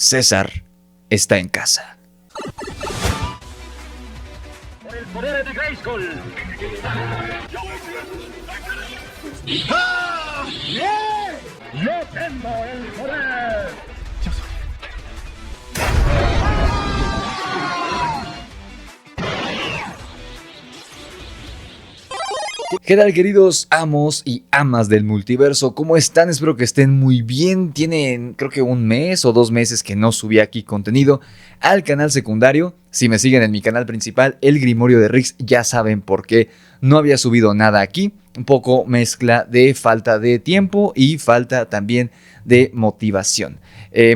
César está en casa. Por el poder de Grayskull. Yo tengo el poder. ¿Qué tal, queridos amos y amas del multiverso? ¿Cómo están? Espero que estén muy bien. Tienen creo que un mes o 2 meses que no subí aquí contenido al canal secundario. Si me siguen en mi canal principal, El Grimorio de Rix, ya saben por qué no había subido nada aquí. Un poco mezcla de falta de tiempo y falta también de motivación.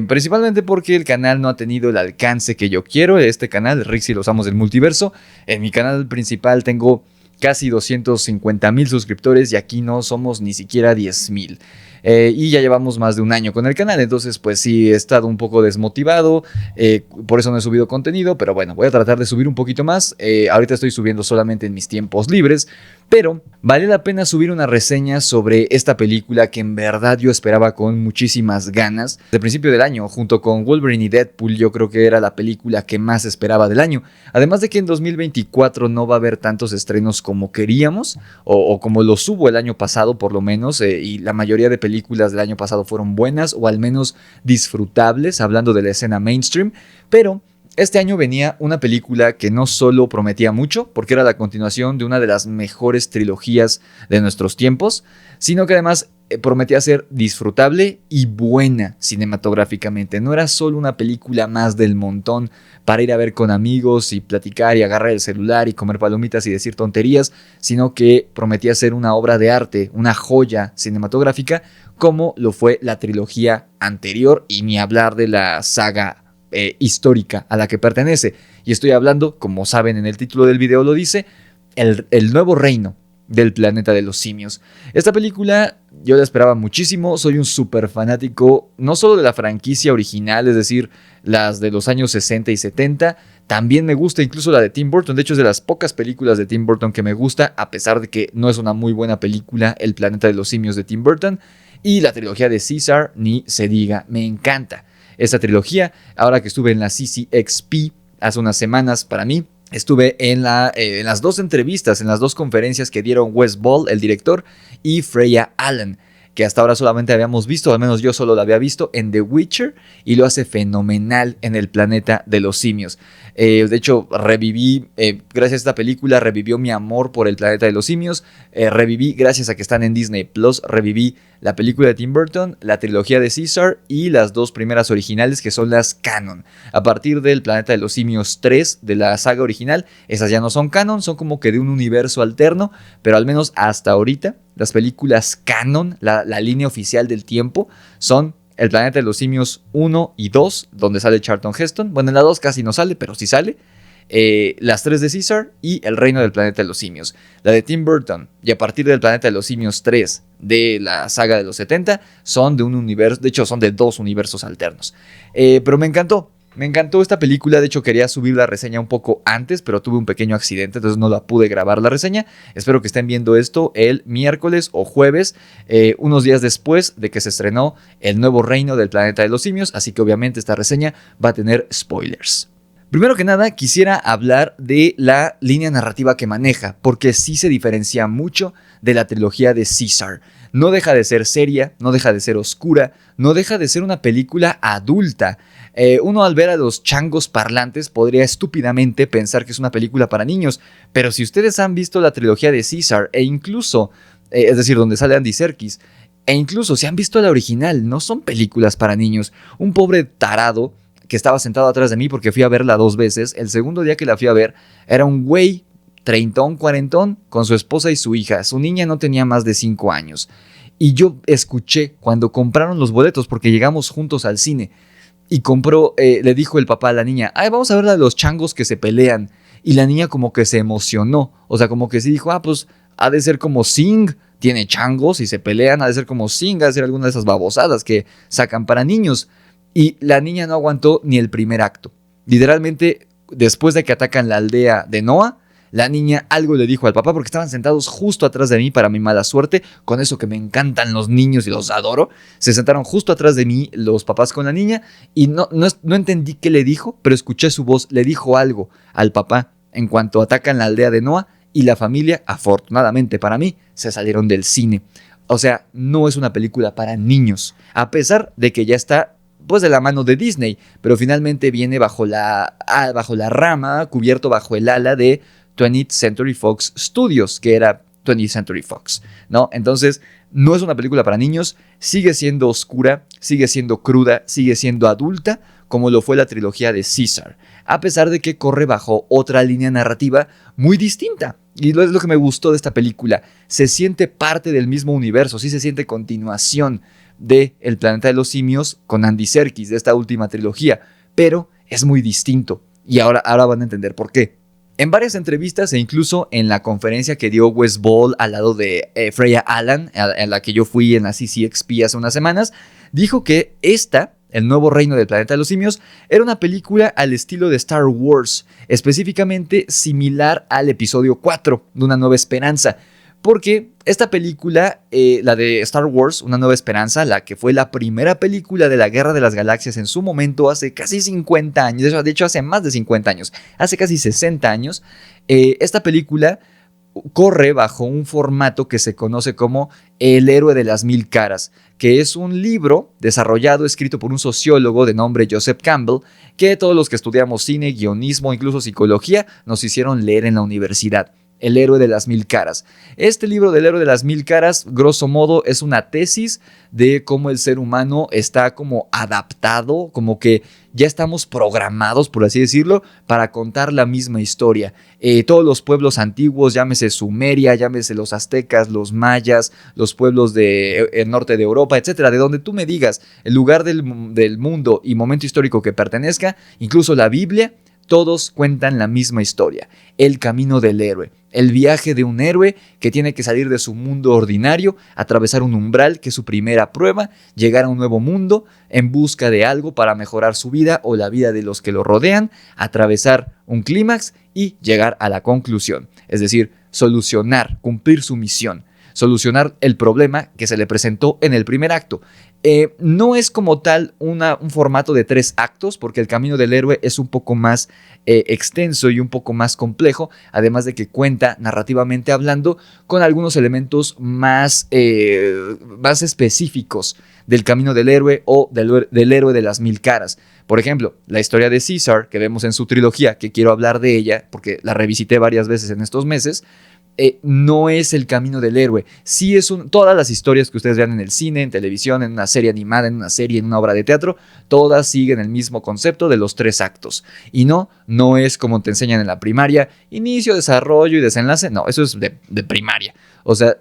Principalmente porque el canal no ha tenido el alcance que yo quiero. Este canal, Rix y los amos del multiverso. En mi canal principal tengo casi 250,000 suscriptores y aquí no somos ni siquiera 10,000. Y ya llevamos más de un año con el canal, entonces pues sí he estado un poco desmotivado, por eso no he subido contenido, pero bueno, voy a tratar de subir un poquito más. Ahorita estoy subiendo solamente en mis tiempos libres, pero vale la pena subir una reseña sobre esta película que en verdad yo esperaba con muchísimas ganas. Desde el principio del año, junto con Wolverine y Deadpool, yo creo que era la película que más esperaba del año. Además de que en 2024 no va a haber tantos estrenos como queríamos, o como los hubo el año pasado por lo menos, y la mayoría de películas del año pasado fueron buenas o al menos disfrutables, hablando de la escena mainstream, pero este año venía una película que no solo prometía mucho, porque era la continuación de una de las mejores trilogías de nuestros tiempos, sino que además prometía ser disfrutable y buena cinematográficamente. No era solo una película más del montón para ir a ver con amigos y platicar y agarrar el celular y comer palomitas y decir tonterías, sino que prometía ser una obra de arte, una joya cinematográfica, como lo fue la trilogía anterior, y ni hablar de la saga histórica a la que pertenece. Y estoy hablando, como saben en el título del video lo dice, el nuevo reino del planeta de los simios. Esta película yo la esperaba muchísimo, soy un súper fanático no solo de la franquicia original, es decir, las de los años 60 y 70, también me gusta incluso la de Tim Burton. De hecho es de las pocas películas de Tim Burton que me gusta, a pesar de que no es una muy buena película El planeta de los simios de Tim Burton. Y la trilogía de César, ni se diga, me encanta esta trilogía. Ahora que estuve en la CCXP hace unas semanas, para mí estuve en las 2 entrevistas, en las 2 conferencias que dieron Wes Ball, el director, y Freya Allan, que hasta ahora solamente habíamos visto, al menos yo solo la había visto en The Witcher, y lo hace fenomenal en El planeta de los simios. De hecho, reviví, gracias a esta película, revivió mi amor por El planeta de los simios. Reviví, gracias a que están en Disney Plus, reviví la película de Tim Burton, la trilogía de César y las 2 primeras originales, que son las canon. A partir del Planeta de los Simios 3 de la saga original, esas ya no son canon, son como que de un universo alterno, pero al menos hasta ahorita las películas canon, la línea oficial del tiempo, son El Planeta de los Simios 1 y 2, donde sale Charlton Heston. Bueno, en la 2 casi no sale, pero sí sale. Las 3 de César y El Reino del Planeta de los Simios. La de Tim Burton y a partir del Planeta de los Simios 3 de la saga de los 70 son de un universo, de hecho son de 2 universos alternos. Pero me encantó esta película. De hecho quería subir la reseña un poco antes, pero tuve un pequeño accidente, entonces no la pude grabar la reseña. Espero que estén viendo esto el miércoles o jueves, unos días después de que se estrenó El Nuevo Reino del Planeta de los Simios, así que obviamente esta reseña va a tener spoilers. Primero que nada, quisiera hablar de la línea narrativa que maneja, porque sí se diferencia mucho de la trilogía de César. No deja de ser seria, no deja de ser oscura, no deja de ser una película adulta. Uno al ver a los changos parlantes podría estúpidamente pensar que es una película para niños, pero si ustedes han visto la trilogía de César e incluso, es decir, donde sale Andy Serkis, e incluso si han visto la original, no son películas para niños. Un pobre tarado que estaba sentado atrás de mí porque fui a verla 2 veces, el segundo día que la fui a ver era un güey treintón, cuarentón, con su esposa y su hija. Su niña no tenía más de 5 años. Y yo escuché cuando compraron los boletos, porque llegamos juntos al cine, y compró, le dijo el papá a la niña, ay, vamos a ver la de los changos que se pelean. Y la niña como que se emocionó, o sea, como que sí dijo, pues ha de ser como Sing, tiene changos y se pelean, ha de ser como Sing, ha de ser alguna de esas babosadas que sacan para niños. Y la niña no aguantó ni el primer acto. Literalmente, después de que atacan la aldea de Noah, la niña algo le dijo al papá porque estaban sentados justo atrás de mí para mi mala suerte, con eso que me encantan los niños y los adoro. Se sentaron justo atrás de mí los papás con la niña y no entendí qué le dijo, pero escuché su voz, le dijo algo al papá en cuanto atacan la aldea de Noah y la familia, afortunadamente para mí, se salieron del cine. O sea, no es una película para niños, a pesar de que ya está pues de la mano de Disney, pero finalmente viene bajo la rama, cubierto bajo el ala de 20th Century Fox Studios, que era 20th Century Fox, ¿no? Entonces, no es una película para niños, sigue siendo oscura, sigue siendo cruda, sigue siendo adulta, como lo fue la trilogía de Caesar, a pesar de que corre bajo otra línea narrativa muy distinta. Y es lo que me gustó de esta película, se siente parte del mismo universo, sí se siente continuación de El planeta de los simios con Andy Serkis, de esta última trilogía, pero es muy distinto, y ahora van a entender por qué. En varias entrevistas e incluso en la conferencia que dio Wes Ball al lado de Freya Allan, en la que yo fui en la CCXP hace unas semanas, dijo que El nuevo reino del planeta de los simios, era una película al estilo de Star Wars, específicamente similar al episodio 4 de Una Nueva Esperanza, porque esta película, la de Star Wars, Una Nueva Esperanza, la que fue la primera película de la Guerra de las Galaxias en su momento, hace casi 50 años, de hecho hace más de 50 años, hace casi 60 años, esta película corre bajo un formato que se conoce como El héroe de las mil caras, que es un libro desarrollado, escrito por un sociólogo de nombre Joseph Campbell, que todos los que estudiamos cine, guionismo, incluso psicología, nos hicieron leer en la universidad. El héroe de las mil caras. Este libro del héroe de las mil caras, grosso modo, es una tesis de cómo el ser humano está como adaptado, como que ya estamos programados, por así decirlo, para contar la misma historia. Todos los pueblos antiguos, llámese Sumeria, llámese los aztecas, los mayas, los pueblos del norte de Europa, etcétera, de donde tú me digas, el lugar del mundo y momento histórico que pertenezca, incluso la Biblia, todos cuentan la misma historia, el camino del héroe, el viaje de un héroe que tiene que salir de su mundo ordinario, atravesar un umbral que es su primera prueba, llegar a un nuevo mundo en busca de algo para mejorar su vida o la vida de los que lo rodean, atravesar un clímax y llegar a la conclusión, es decir, solucionar, cumplir su misión, solucionar el problema que se le presentó en el primer acto. No es como tal un formato de 3 actos, porque el camino del héroe es un poco más extenso y un poco más complejo, además de que cuenta, narrativamente hablando, con algunos elementos más específicos del camino del héroe o del héroe de las mil caras. Por ejemplo, la historia de Caesar, que vemos en su trilogía, que quiero hablar de ella, porque la revisité varias veces en estos meses, no es el camino del héroe. Sí todas las historias que ustedes vean en el cine, en televisión, en una serie animada, en una serie, en una obra de teatro, todas siguen el mismo concepto de los 3 actos. Y no es como te enseñan en la primaria, inicio, desarrollo y desenlace. No, eso es de primaria. O sea,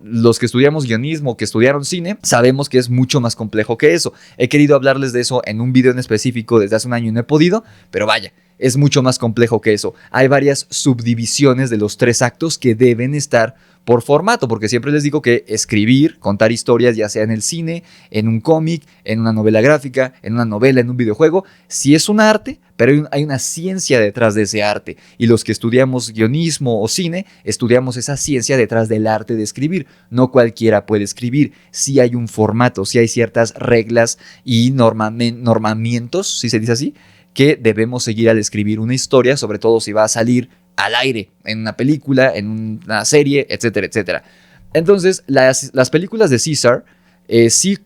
los que estudiamos guionismo, que estudiaron cine, sabemos que es mucho más complejo que eso. He querido hablarles de eso en un video en específico desde hace un año y no he podido, pero vaya, es mucho más complejo que eso. Hay varias subdivisiones de los 3 actos que deben estar por formato, porque siempre les digo que escribir, contar historias, ya sea en el cine, en un cómic, en una novela gráfica, en una novela, en un videojuego, sí es un arte, pero hay una ciencia detrás de ese arte. Y los que estudiamos guionismo o cine, estudiamos esa ciencia detrás del arte de escribir. No cualquiera puede escribir. Sí hay un formato, sí hay ciertas reglas y normamientos, si se dice así, que debemos seguir al escribir una historia, sobre todo si va a salir al aire, en una película, en una serie, etcétera, etcétera. Entonces, las películas de Caesar sí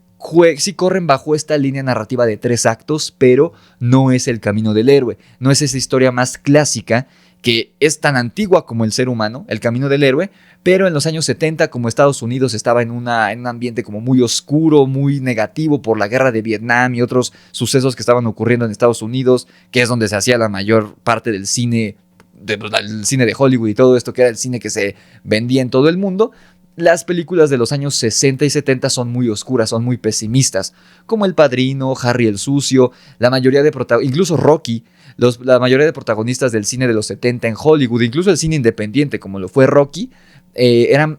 corren bajo esta línea narrativa de 3 actos, pero no es el camino del héroe, no es esa historia más clásica que es tan antigua como el ser humano, el camino del héroe, pero en los años 70, como Estados Unidos estaba en un ambiente como muy oscuro, muy negativo por la guerra de Vietnam y otros sucesos que estaban ocurriendo en Estados Unidos, que es donde se hacía la mayor parte del cine, el cine de Hollywood y todo esto, que era el cine que se vendía en todo el mundo. Las películas de los años 60 y 70 son muy oscuras, son muy pesimistas, como El Padrino, Harry el Sucio, la mayoría de incluso Rocky. La mayoría de protagonistas del cine de los 70 en Hollywood, incluso el cine independiente como lo fue Rocky, eran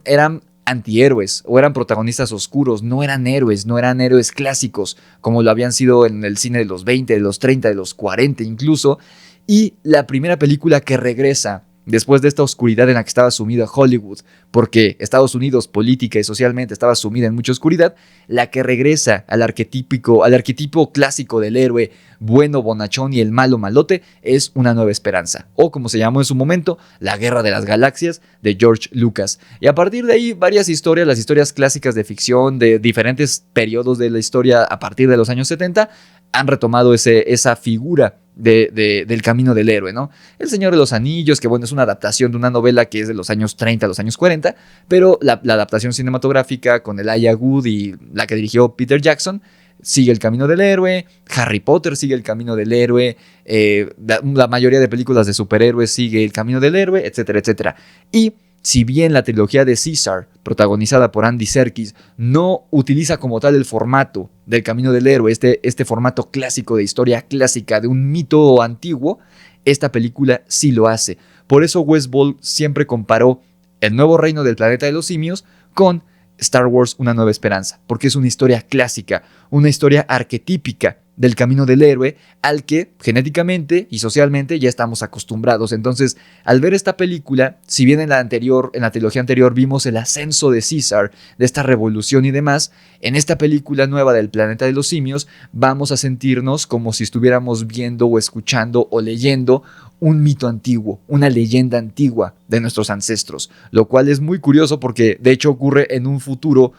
antihéroes o eran protagonistas oscuros, no eran héroes clásicos como lo habían sido en el cine de los 20, de los 30, de los 40 incluso. Y la primera película que regresa después de esta oscuridad en la que estaba sumida Hollywood, porque Estados Unidos política y socialmente estaba sumida en mucha oscuridad, la que regresa al arquetipo clásico del héroe bueno, bonachón y el malo, malote, es Una Nueva Esperanza, o como se llamó en su momento, La Guerra de las Galaxias de George Lucas. Y a partir de ahí, varias historias, las historias clásicas de ficción de diferentes periodos de la historia a partir de los años 70, han retomado esa figura del camino del héroe, ¿no? El Señor de los Anillos, que bueno, es una adaptación de una novela que es de los años 30 a los años 40, pero la adaptación cinematográfica con Elijah Wood y la que dirigió Peter Jackson sigue el camino del héroe. Harry Potter sigue el camino del héroe. La mayoría de películas de superhéroes sigue el camino del héroe, etcétera, etcétera. Y si bien la trilogía de Caesar, protagonizada por Andy Serkis, no utiliza como tal el formato del camino del héroe, este formato clásico de historia clásica, de un mito antiguo, esta película sí lo hace. Por eso Wes Ball siempre comparó El Nuevo Reino del Planeta de los Simios con Star Wars Una Nueva Esperanza, porque es una historia clásica, una historia arquetípica del camino del héroe al que genéticamente y socialmente ya estamos acostumbrados. Entonces, al ver esta película, si bien en la trilogía anterior vimos el ascenso de Caesar, de esta revolución y demás, en esta película nueva del Planeta de los Simios vamos a sentirnos como si estuviéramos viendo o escuchando o leyendo un mito antiguo, una leyenda antigua de nuestros ancestros, lo cual es muy curioso porque de hecho ocurre en un futuro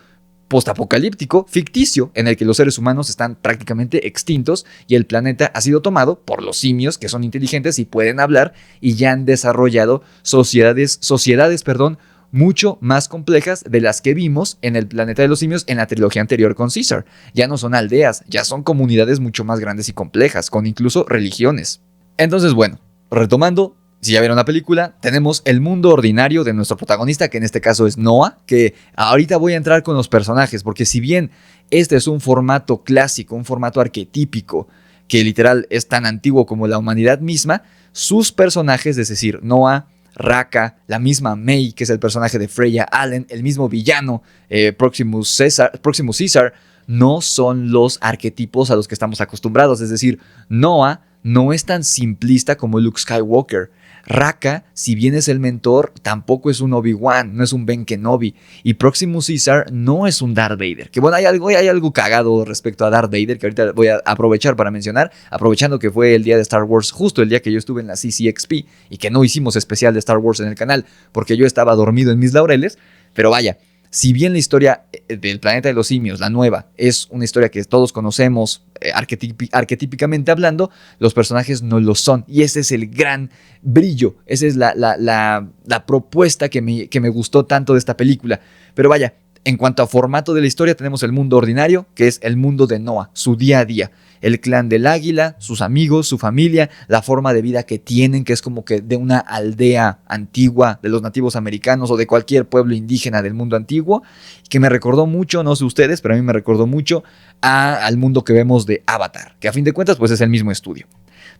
postapocalíptico, ficticio, en el que los seres humanos están prácticamente extintos y el planeta ha sido tomado por los simios, que son inteligentes y pueden hablar y ya han desarrollado sociedades, mucho más complejas de las que vimos en el Planeta de los Simios en la trilogía anterior con Caesar. Ya no son aldeas, ya son comunidades mucho más grandes y complejas, con incluso religiones. Entonces, bueno, retomando, si ya vieron la película, tenemos el mundo ordinario de nuestro protagonista, que en este caso es Noah, que ahorita voy a entrar con los personajes, porque si bien este es un formato clásico, un formato arquetípico, que literal es tan antiguo como la humanidad misma, sus personajes, es decir, Noah, Raka, la misma May, que es el personaje de Freya Allen, el mismo villano, Proximus Caesar, no son los arquetipos a los que estamos acostumbrados, es decir, Noah no es tan simplista como Luke Skywalker. Raka, si bien es el mentor, tampoco es un Obi-Wan, no es un Ben Kenobi. Y Proximus Caesar no es un Darth Vader. Que bueno, hay algo cagado respecto a Darth Vader que ahorita voy a aprovechar para mencionar, aprovechando que fue el día de Star Wars, justo el día que yo estuve en la CCXP y que no hicimos especial de Star Wars en el canal porque yo estaba dormido en mis laureles. Pero vaya, si bien la historia del Planeta de los Simios, la nueva, es una historia que todos conocemos arquetípicamente hablando, los personajes no lo son. Y ese es el gran brillo, esa es la propuesta que me gustó tanto de esta película. Pero vaya, en cuanto a formato de la historia, tenemos el mundo ordinario, que es el mundo de Noah, su día a día. El clan del águila, sus amigos, su familia, la forma de vida que tienen, que es como que de una aldea antigua de los nativos americanos o de cualquier pueblo indígena del mundo antiguo, que me recordó mucho, no sé ustedes, pero a mí me recordó mucho al mundo que vemos de Avatar, que a fin de cuentas pues es el mismo estudio.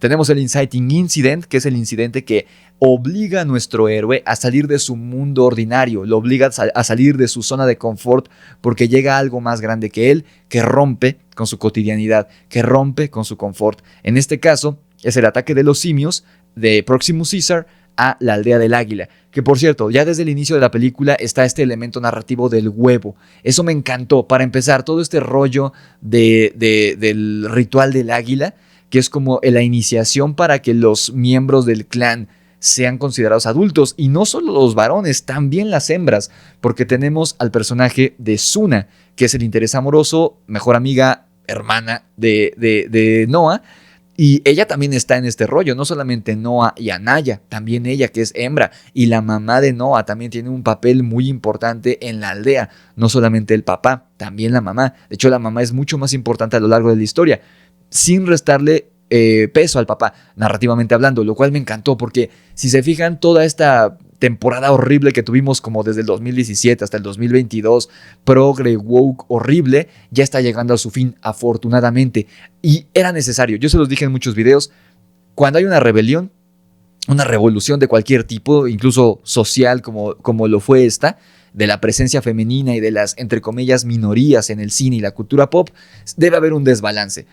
Tenemos el Inciting Incident, que es el incidente que obliga a nuestro héroe a salir de su mundo ordinario, lo obliga a salir de su zona de confort porque llega algo más grande que él, que rompe con su cotidianidad, que rompe con su confort. En este caso, es el ataque de los simios de Proximus Caesar a la aldea del águila, que por cierto, ya desde el inicio de la película está este elemento narrativo del huevo. Eso me encantó. Para empezar, todo este rollo del ritual del águila, que es como la iniciación para que los miembros del clan sean considerados adultos, y no solo los varones, también las hembras, porque tenemos al personaje de Suna, que es el interés amoroso, mejor amiga, hermana de Noah, y ella también está en este rollo, no solamente Noah y Anaya, también ella que es hembra, y la mamá de Noah también tiene un papel muy importante en la aldea, no solamente el papá, también la mamá. De hecho, la mamá es mucho más importante a lo largo de la historia, sin restarle peso al papá, narrativamente hablando, lo cual me encantó porque si se fijan, toda esta temporada horrible que tuvimos como desde el 2017 hasta el 2022, progre, woke, horrible, ya está llegando a su fin afortunadamente, y era necesario. Yo se los dije en muchos videos, cuando hay una rebelión, una revolución de cualquier tipo, incluso social como lo fue esta, de la presencia femenina y de las, entre comillas, minorías en el cine y la cultura pop, debe haber un desbalance.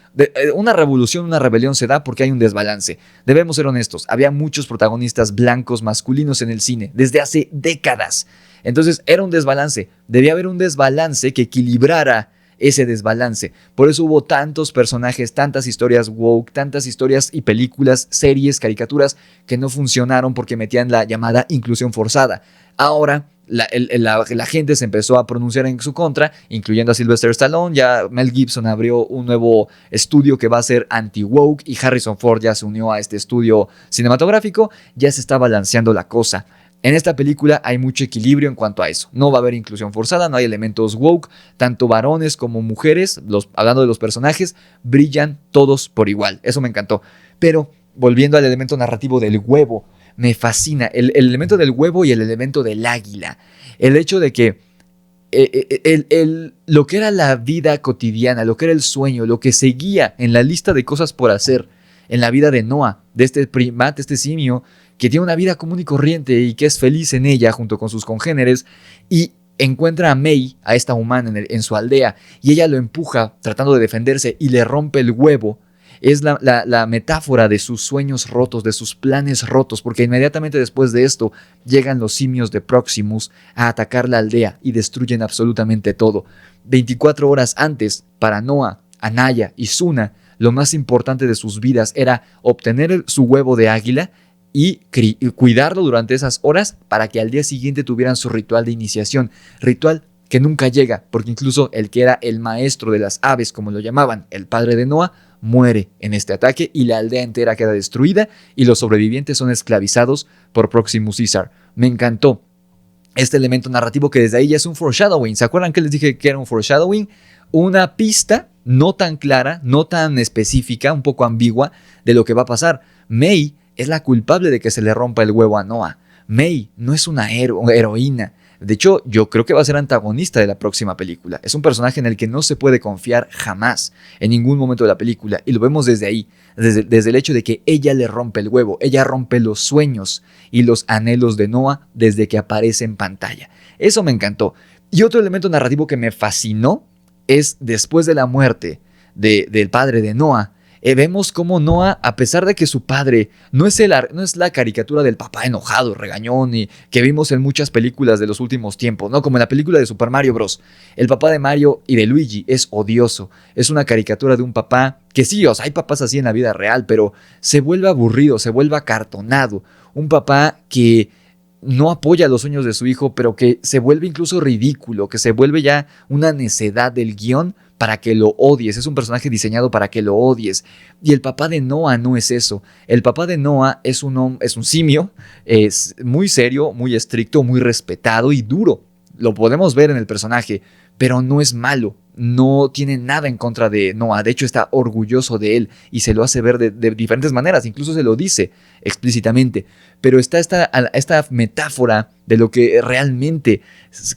Una revolución, una rebelión se da porque hay un desbalance. Debemos ser honestos, había muchos protagonistas blancos masculinos en el cine desde hace décadas. Entonces era un desbalance, debía haber un desbalance que equilibrara ese desbalance. Por eso hubo tantos personajes, tantas historias woke, tantas historias y películas, series, caricaturas que no funcionaron porque metían la llamada inclusión forzada. Ahora la gente se empezó a pronunciar en su contra, incluyendo a Sylvester Stallone. Ya Mel Gibson abrió un nuevo estudio que va a ser anti-woke y Harrison Ford ya se unió a este estudio cinematográfico. Ya se está balanceando la cosa. En esta película hay mucho equilibrio en cuanto a eso. No va a haber inclusión forzada, no hay elementos woke. Tanto varones como mujeres, hablando de los personajes, brillan todos por igual. Eso me encantó. Pero volviendo al elemento narrativo del huevo, me fascina. El elemento del huevo y el elemento del águila. El hecho de que lo que era la vida cotidiana, lo que era el sueño, lo que seguía en la lista de cosas por hacer en la vida de Noah, de este primate, este simio, que tiene una vida común y corriente y que es feliz en ella junto con sus congéneres, y encuentra a May, a esta humana en su aldea, y ella lo empuja tratando de defenderse y le rompe el huevo. Es la metáfora de sus sueños rotos, de sus planes rotos, porque inmediatamente después de esto llegan los simios de Proximus a atacar la aldea y destruyen absolutamente todo. 24 horas antes, para Noah, Anaya y Suna, lo más importante de sus vidas era obtener su huevo de águila y cuidarlo durante esas horas para que al día siguiente tuvieran su ritual de iniciación. Ritual que nunca llega, porque incluso el que era el maestro de las aves, como lo llamaban, el padre de Noah, muere en este ataque y la aldea entera queda destruida y los sobrevivientes son esclavizados por Proximus Caesar. Me encantó este elemento narrativo que desde ahí ya es un foreshadowing. ¿Se acuerdan que les dije que era un foreshadowing? Una pista no tan clara, no tan específica, un poco ambigua de lo que va a pasar. May es la culpable de que se le rompa el huevo a Noah. May no es una heroína. De hecho, yo creo que va a ser antagonista de la próxima película. Es un personaje en el que no se puede confiar jamás, en ningún momento de la película. Y lo vemos desde ahí, desde el hecho de que ella le rompe el huevo. Ella rompe los sueños y los anhelos de Noah desde que aparece en pantalla. Eso me encantó. Y otro elemento narrativo que me fascinó es después de la muerte del padre de Noah. Vemos cómo Noah, a pesar de que su padre no es la caricatura del papá enojado, regañón, y que vimos en muchas películas de los últimos tiempos, ¿no? Como en la película de Super Mario Bros. El papá de Mario y de Luigi es odioso. Es una caricatura de un papá que sí, o sea, hay papás así en la vida real, pero se vuelve aburrido, se vuelve acartonado. Un papá que no apoya los sueños de su hijo, pero que se vuelve incluso ridículo, que se vuelve ya una necedad del guión para que lo odies. Es un personaje diseñado para que lo odies. Y el papá de Noah no es eso. El papá de Noah es un simio, es muy serio, muy estricto, muy respetado y duro. Lo podemos ver en el personaje, pero no es malo. No tiene nada en contra de Noah. De hecho, está orgulloso de él y se lo hace ver de diferentes maneras. Incluso se lo dice explícitamente. Pero está esta metáfora de lo que realmente,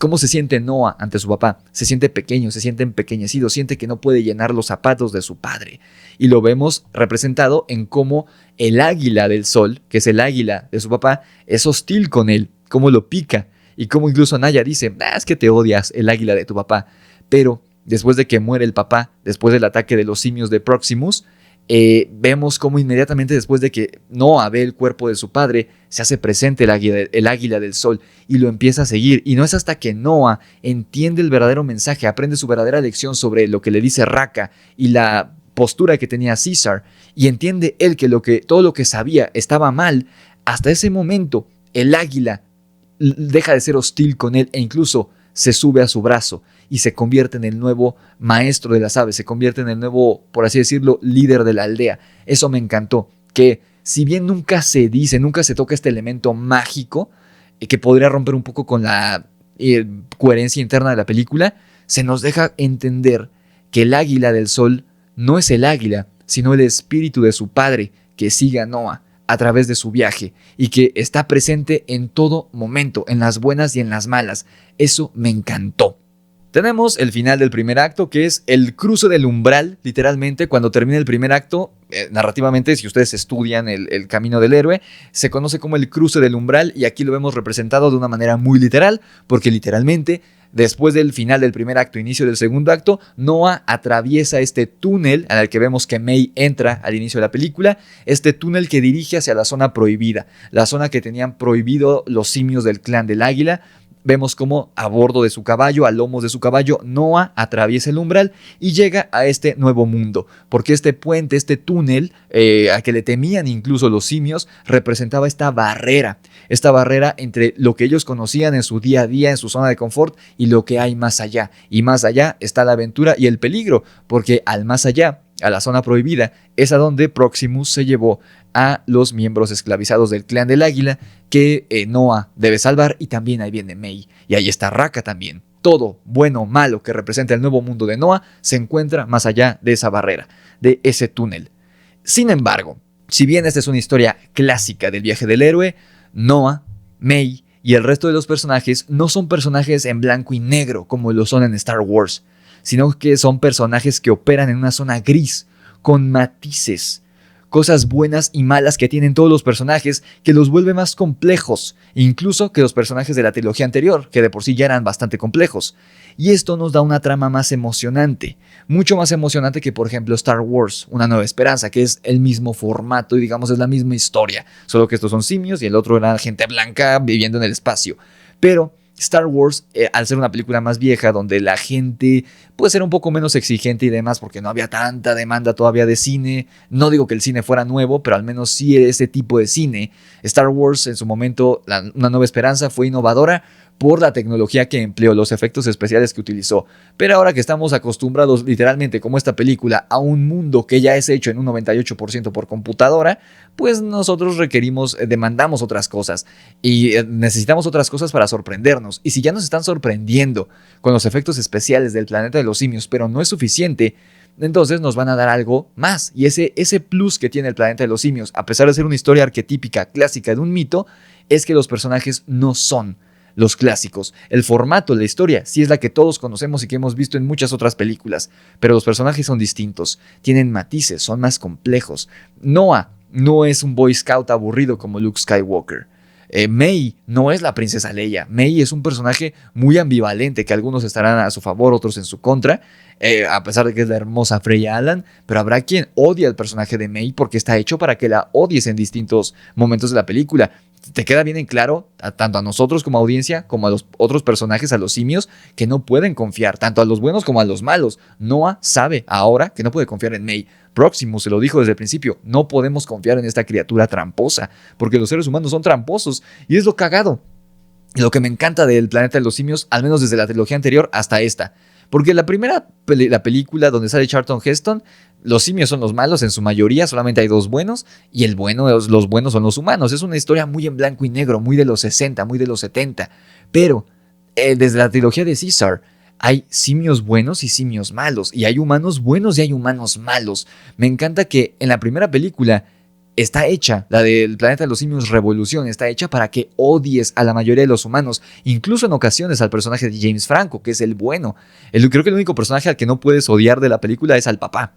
cómo se siente Noah ante su papá. Se siente pequeño, se siente empequeñecido, siente que no puede llenar los zapatos de su padre. Y lo vemos representado en cómo el águila del sol, que es el águila de su papá, es hostil con él, cómo lo pica. Y cómo incluso Anaya dice, es que te odias, el águila de tu papá. Pero después de que muere el papá, después del ataque de los simios de Proximus, vemos cómo inmediatamente después de que Noah ve el cuerpo de su padre, se hace presente el águila del sol y lo empieza a seguir. Y no es hasta que Noah entiende el verdadero mensaje, aprende su verdadera lección sobre lo que le dice Raka y la postura que tenía Caesar, y entiende él que todo lo que sabía estaba mal. Hasta ese momento el águila deja de ser hostil con él e incluso se sube a su brazo y se convierte en el nuevo maestro de las aves, se convierte en el nuevo, por así decirlo, líder de la aldea. Eso me encantó, que si bien nunca se toca este elemento mágico que podría romper un poco con la coherencia interna de la película, se nos deja entender que el águila del sol no es el águila, sino el espíritu de su padre que sigue a Noah a través de su viaje y que está presente en todo momento, en las buenas y en las malas. Eso me encantó. Tenemos el final del primer acto, que es el cruce del umbral, literalmente. Cuando termina el primer acto, narrativamente, si ustedes estudian el camino del héroe, se conoce como el cruce del umbral, y aquí lo vemos representado de una manera muy literal, porque literalmente, después del final del primer acto, inicio del segundo acto, Noah atraviesa este túnel al que vemos que May entra al inicio de la película, este túnel que dirige hacia la zona prohibida, la zona que tenían prohibido los simios del clan del águila. Vemos cómo a bordo de su caballo, a lomos de su caballo, Noah atraviesa el umbral y llega a este nuevo mundo. Porque este puente, este túnel, a que le temían incluso los simios, representaba esta barrera entre lo que ellos conocían en su día a día, en su zona de confort, y lo que hay más allá. Y más allá está la aventura y el peligro, porque al más allá, a la zona prohibida, es a donde Proximus se llevó a los miembros esclavizados del clan del águila que Noah debe salvar, y también ahí viene May, y ahí está Raka también. Todo bueno, malo que representa el nuevo mundo de Noah se encuentra más allá de esa barrera, de ese túnel. Sin embargo, si bien esta es una historia clásica del viaje del héroe, Noah, May y el resto de los personajes no son personajes en blanco y negro como lo son en Star Wars, sino que son personajes que operan en una zona gris, con matices, cosas buenas y malas que tienen todos los personajes, que los vuelve más complejos, incluso que los personajes de la trilogía anterior, que de por sí ya eran bastante complejos. Y esto nos da una trama más emocionante, mucho más emocionante que, por ejemplo, Star Wars, Una Nueva Esperanza, que es el mismo formato y digamos es la misma historia, solo que estos son simios y el otro era gente blanca viviendo en el espacio. Pero Star Wars, al ser una película más vieja, donde la gente puede ser un poco menos exigente y demás, porque no había tanta demanda todavía de cine. No digo que el cine fuera nuevo, pero al menos sí era ese tipo de cine. Star Wars, en su momento, Una Nueva Esperanza, fue innovadora por la tecnología que empleó, los efectos especiales que utilizó. Pero ahora que estamos acostumbrados, literalmente, como esta película, a un mundo que ya es hecho en un 98% por computadora, pues nosotros demandamos otras cosas y necesitamos otras cosas para sorprendernos. Y si ya nos están sorprendiendo con los efectos especiales del Planeta de los Simios, pero no es suficiente, entonces nos van a dar algo más. Y ese plus que tiene el Planeta de los Simios, a pesar de ser una historia arquetípica clásica de un mito, es que los personajes no son los clásicos. El formato, la historia, sí es la que todos conocemos y que hemos visto en muchas otras películas, pero los personajes son distintos, tienen matices, son más complejos. Noah no es un Boy Scout aburrido como Luke Skywalker. May no es la princesa Leia. May es un personaje muy ambivalente, que algunos estarán a su favor, otros en su contra, a pesar de que es la hermosa Freya Allan, pero habrá quien odia al personaje de May porque está hecho para que la odies en distintos momentos de la película. Te queda bien en claro, tanto a nosotros como audiencia, como a los otros personajes, a los simios, que no pueden confiar, tanto a los buenos como a los malos. Noah sabe ahora que no puede confiar en May. Proximus se lo dijo desde el principio, no podemos confiar en esta criatura tramposa, porque los seres humanos son tramposos, y es lo cagado. Y lo que me encanta del Planeta de los Simios, al menos desde la trilogía anterior hasta esta. Porque la primera la película donde sale Charlton Heston, los simios son los malos en su mayoría, solamente hay dos buenos, y los buenos son los humanos. Es una historia muy en blanco y negro, muy de los 60, muy de los 70. Pero desde la trilogía de Caesar hay simios buenos y simios malos, y hay humanos buenos y hay humanos malos. Me encanta que en la primera película está hecha, la del Planeta de los Simios Revolución, está hecha para que odies a la mayoría de los humanos, incluso en ocasiones al personaje de James Franco, que es el bueno. Creo que el único personaje al que no puedes odiar de la película es al papá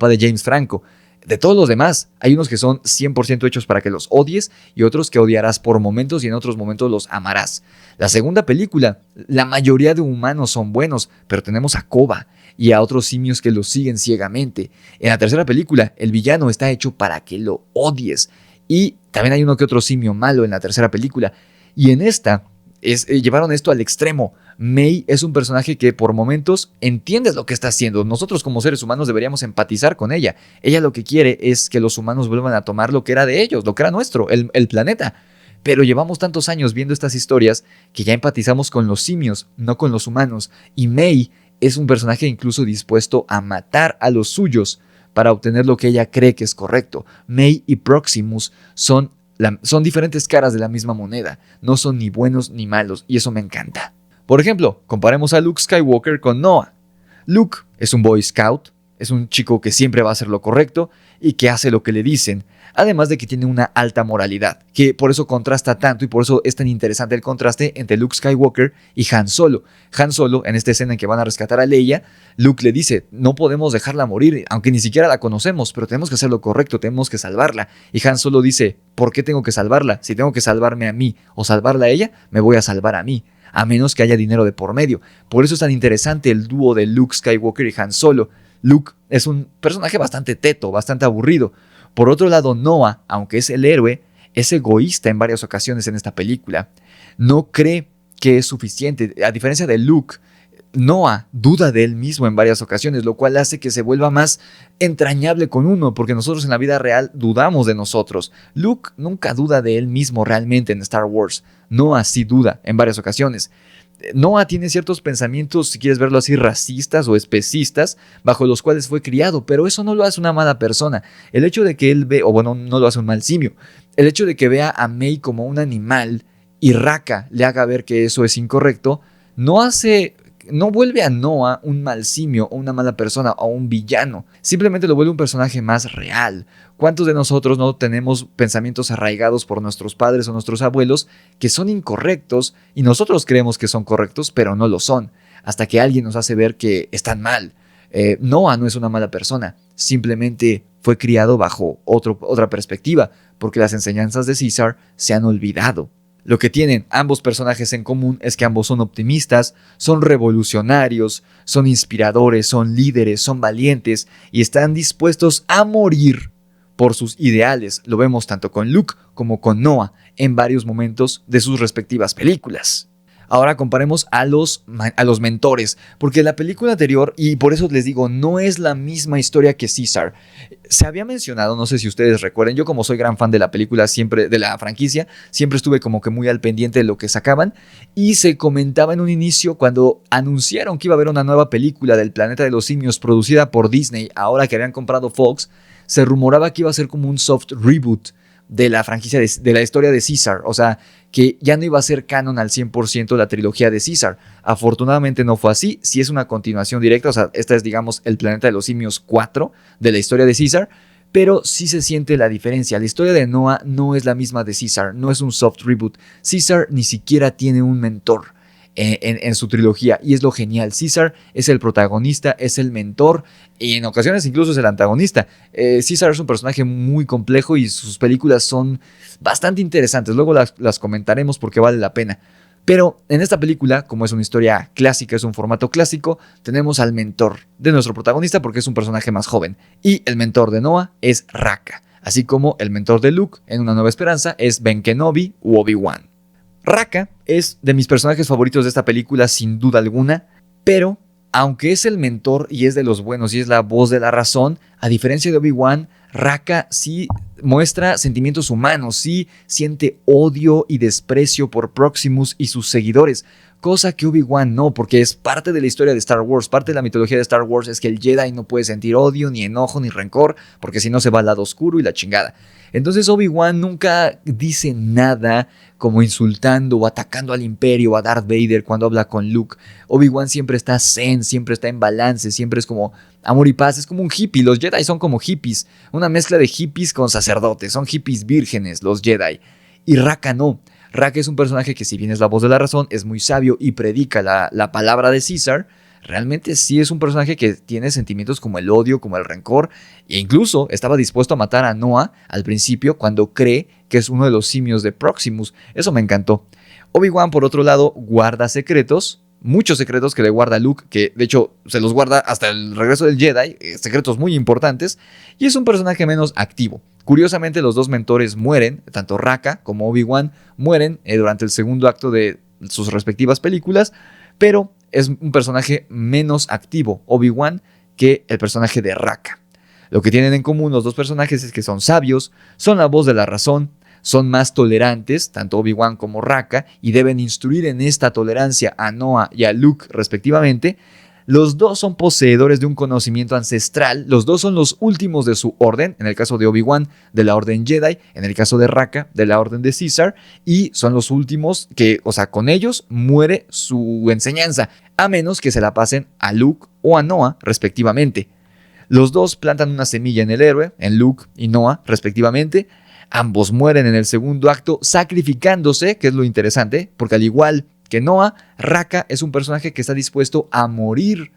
de James Franco. De todos los demás, hay unos que son 100% hechos para que los odies y otros que odiarás por momentos y en otros momentos los amarás. La segunda película, la mayoría de humanos son buenos, pero tenemos a Koba y a otros simios que los siguen ciegamente. En la tercera película, el villano está hecho para que lo odies. Y también hay uno que otro simio malo en la tercera película. Y en esta, llevaron esto al extremo. May es un personaje que por momentos entiendes lo que está haciendo. Nosotros como seres humanos deberíamos empatizar con ella. Ella lo que quiere es que los humanos vuelvan a tomar lo que era de ellos, lo que era nuestro, el planeta. Pero llevamos tantos años viendo estas historias que ya empatizamos con los simios, no con los humanos. Y May es un personaje incluso dispuesto a matar a los suyos para obtener lo que ella cree que es correcto. May y Proximus son diferentes caras de la misma moneda. No son ni buenos ni malos, y eso me encanta. Por ejemplo, comparemos a Luke Skywalker con Noah. Luke es un Boy Scout, Es un chico que siempre va a hacer lo correcto y que hace lo que le dicen. Además de que tiene una alta moralidad, que por eso contrasta tanto y por eso es tan interesante el contraste entre Luke Skywalker y Han Solo. Han Solo, en esta escena en que van a rescatar a Leia, Luke le dice, no podemos dejarla morir, aunque ni siquiera la conocemos, pero tenemos que hacer lo correcto, tenemos que salvarla. Y Han Solo dice, ¿por qué tengo que salvarla? Si tengo que salvarme a mí o salvarla a ella, me voy a salvar a mí, a menos que haya dinero de por medio. Por eso es tan interesante el dúo de Luke Skywalker y Han Solo. Luke es un personaje bastante teto, bastante aburrido. Por otro lado, Noah, aunque es el héroe, es egoísta en varias ocasiones en esta película. No cree que es suficiente. A diferencia de Luke, Noah duda de él mismo en varias ocasiones, lo cual hace que se vuelva más entrañable con uno, porque nosotros en la vida real dudamos de nosotros. Luke nunca duda de él mismo realmente en Star Wars. Noah sí duda en varias ocasiones. Noah tiene ciertos pensamientos, si quieres verlo así, racistas o especistas, bajo los cuales fue criado, pero eso no lo hace una mala persona. El hecho de que él ve, o bueno, no lo hace un mal simio, el hecho de que vea a May como un animal y Raka le haga ver que eso es incorrecto, no vuelve a Noah un mal simio o una mala persona o un villano. Simplemente lo vuelve un personaje más real. ¿Cuántos de nosotros no tenemos pensamientos arraigados por nuestros padres o nuestros abuelos que son incorrectos y nosotros creemos que son correctos, pero no lo son? Hasta que alguien nos hace ver que están mal. Noah no es una mala persona. Simplemente fue criado bajo otra perspectiva, porque las enseñanzas de César se han olvidado. Lo que tienen ambos personajes en común es que ambos son optimistas, son revolucionarios, son inspiradores, son líderes, son valientes y están dispuestos a morir por sus ideales. Lo vemos tanto con Luke como con Noah en varios momentos de sus respectivas películas. Ahora comparemos a los mentores, porque la película anterior, y por eso les digo, no es la misma historia que César. Se había mencionado, no sé si ustedes recuerden, yo como soy gran fan de la película, siempre de la franquicia, siempre estuve como que muy al pendiente de lo que sacaban, y se comentaba en un inicio cuando anunciaron que iba a haber una nueva película del Planeta de los Simios producida por Disney, ahora que habían comprado Fox, se rumoraba que iba a ser como un soft reboot de la franquicia de la historia de César, o sea, que ya no iba a ser canon al 100% la trilogía de César. Afortunadamente no fue así, sí es una continuación directa, o sea, esta es, digamos, el Planeta de los Simios 4 de la historia de César, pero sí se siente la diferencia. La historia de Noah no es la misma de César, no es un soft reboot. César ni siquiera tiene un mentor en su trilogía, y es lo genial. César es el protagonista, es el mentor y en ocasiones incluso es el antagonista. César es un personaje muy complejo y sus películas son bastante interesantes, luego las comentaremos porque vale la pena. Pero en esta película, como es una historia clásica, es un formato clásico, tenemos al mentor de nuestro protagonista porque es un personaje más joven, y el mentor de Noah es Raka, así como el mentor de Luke en Una Nueva Esperanza es Ben Kenobi u Obi-Wan. Raka es de mis personajes favoritos de esta película sin duda alguna, pero aunque es el mentor y es de los buenos y es la voz de la razón, a diferencia de Obi-Wan, Raka sí muestra sentimientos humanos, sí siente odio y desprecio por Proximus y sus seguidores, cosa que Obi-Wan no, porque es parte de la historia de Star Wars, parte de la mitología de Star Wars es que el Jedi no puede sentir odio, ni enojo, ni rencor, porque si no se va al lado oscuro y la chingada. Entonces Obi-Wan nunca dice nada como insultando o atacando al Imperio o a Darth Vader cuando habla con Luke. Obi-Wan siempre está zen, siempre está en balance, siempre es como amor y paz, es como un hippie. Los Jedi son como hippies, una mezcla de hippies con sacerdotes, son hippies vírgenes los Jedi. Y Raka no. Raka es un personaje que, si bien es la voz de la razón, es muy sabio y predica la palabra de César. Realmente sí es un personaje que tiene sentimientos como el odio, como el rencor, e incluso estaba dispuesto a matar a Noah al principio cuando cree que es uno de los simios de Proximus. Eso me encantó. Obi-Wan, por otro lado, guarda secretos, muchos secretos que le guarda Luke, que de hecho se los guarda hasta el regreso del Jedi, secretos muy importantes, y es un personaje menos activo. Curiosamente, los dos mentores mueren, tanto Raka como Obi-Wan mueren durante el segundo acto de sus respectivas películas, pero es un personaje menos activo, Obi-Wan, que el personaje de Raka. Lo que tienen en común los dos personajes es que son sabios, son la voz de la razón, son más tolerantes, tanto Obi-Wan como Raka, y deben instruir en esta tolerancia a Noah y a Luke respectivamente. Los dos son poseedores de un conocimiento ancestral, los dos son los últimos de su orden, en el caso de Obi-Wan, de la Orden Jedi, en el caso de Raka, de la Orden de César, y son los últimos que, o sea, con ellos muere su enseñanza, a menos que se la pasen a Luke o a Noah respectivamente. Los dos plantan una semilla en el héroe, en Luke y Noah, respectivamente. Ambos mueren en el segundo acto sacrificándose, que es lo interesante, porque al igual que Noah, Raka es un personaje que está dispuesto a morir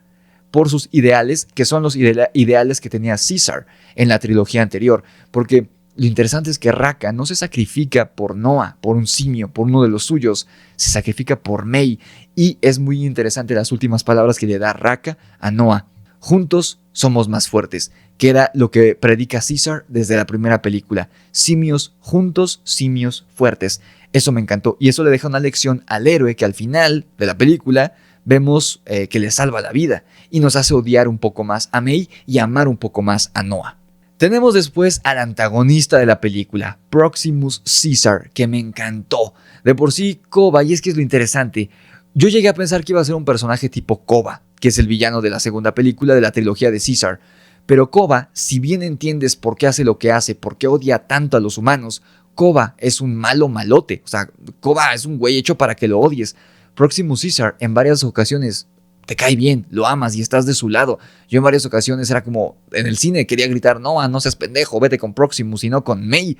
por sus ideales, que son los ideales que tenía Caesar en la trilogía anterior. Porque lo interesante es que Raka no se sacrifica por Noah, por un simio, por uno de los suyos, se sacrifica por May. Y es muy interesante las últimas palabras que le da Raka a Noah. Juntos somos más fuertes, que era lo que predica Caesar desde la primera película. Simios juntos, simios fuertes. Eso me encantó y eso le deja una lección al héroe que al final de la película vemos que le salva la vida y nos hace odiar un poco más a May y amar un poco más a Noah. Tenemos después al antagonista de la película, Proximus Caesar, que me encantó. De por sí, Koba, y es que es lo interesante, yo llegué a pensar que iba a ser un personaje tipo Koba, que es el villano de la segunda película de la trilogía de Caesar. Pero Koba, si bien entiendes por qué hace lo que hace, por qué odia tanto a los humanos, Koba es un malo malote. O sea, Koba es un güey hecho para que lo odies. Proximus Caesar en varias ocasiones te cae bien, lo amas y estás de su lado. Yo en varias ocasiones era como, en el cine quería gritar, no seas pendejo, vete con Proximus y no con May.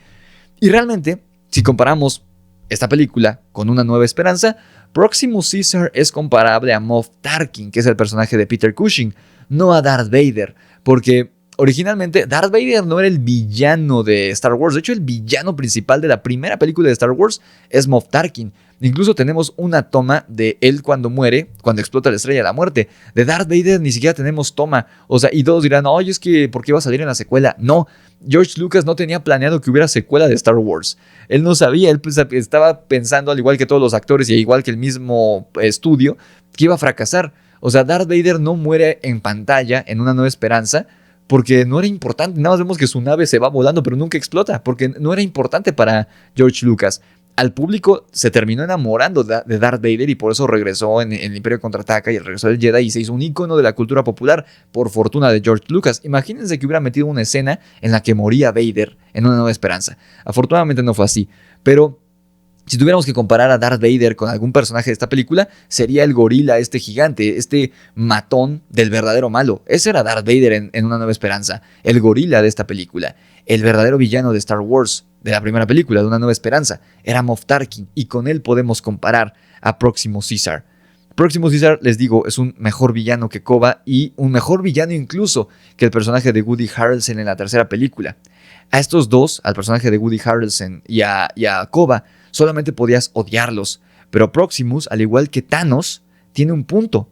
Y realmente, si comparamos esta película con Una Nueva Esperanza, Proximus Caesar es comparable a Moff Tarkin, que es el personaje de Peter Cushing, no a Darth Vader, porque originalmente Darth Vader no era el villano de Star Wars. De hecho, el villano principal de la primera película de Star Wars es Moff Tarkin. Incluso tenemos una toma de él cuando muere, cuando explota la estrella de la muerte. De Darth Vader ni siquiera tenemos toma. O sea, y todos dirán, oye, es que ¿por qué va a salir en la secuela? No, George Lucas no tenía planeado que hubiera secuela de Star Wars. Él no sabía, él estaba pensando, al igual que todos los actores y al igual que el mismo estudio, que iba a fracasar. O sea, Darth Vader no muere en pantalla en Una Nueva Esperanza porque no era importante. Nada más vemos que su nave se va volando, pero nunca explota, porque no era importante para George Lucas. Al público se terminó enamorando de Darth Vader y por eso regresó en el Imperio Contraataca y regresó el Jedi y se hizo un ícono de la cultura popular por fortuna de George Lucas. Imagínense que hubiera metido una escena en la que moría Vader en Una Nueva Esperanza. Afortunadamente no fue así, pero si tuviéramos que comparar a Darth Vader con algún personaje de esta película, sería el gorila, este gigante, este matón del verdadero malo. Ese era Darth Vader en Una Nueva Esperanza, el gorila de esta película. El verdadero villano de Star Wars, de la primera película, de Una Nueva Esperanza, era Moff Tarkin, y con él podemos comparar a Proximus Caesar. Proximus Caesar, les digo, es un mejor villano que Koba y un mejor villano incluso que el personaje de Woody Harrelson en la tercera película. A estos dos, al personaje de Woody Harrelson y a Koba, solamente podías odiarlos, pero Proximus, al igual que Thanos, tiene un punto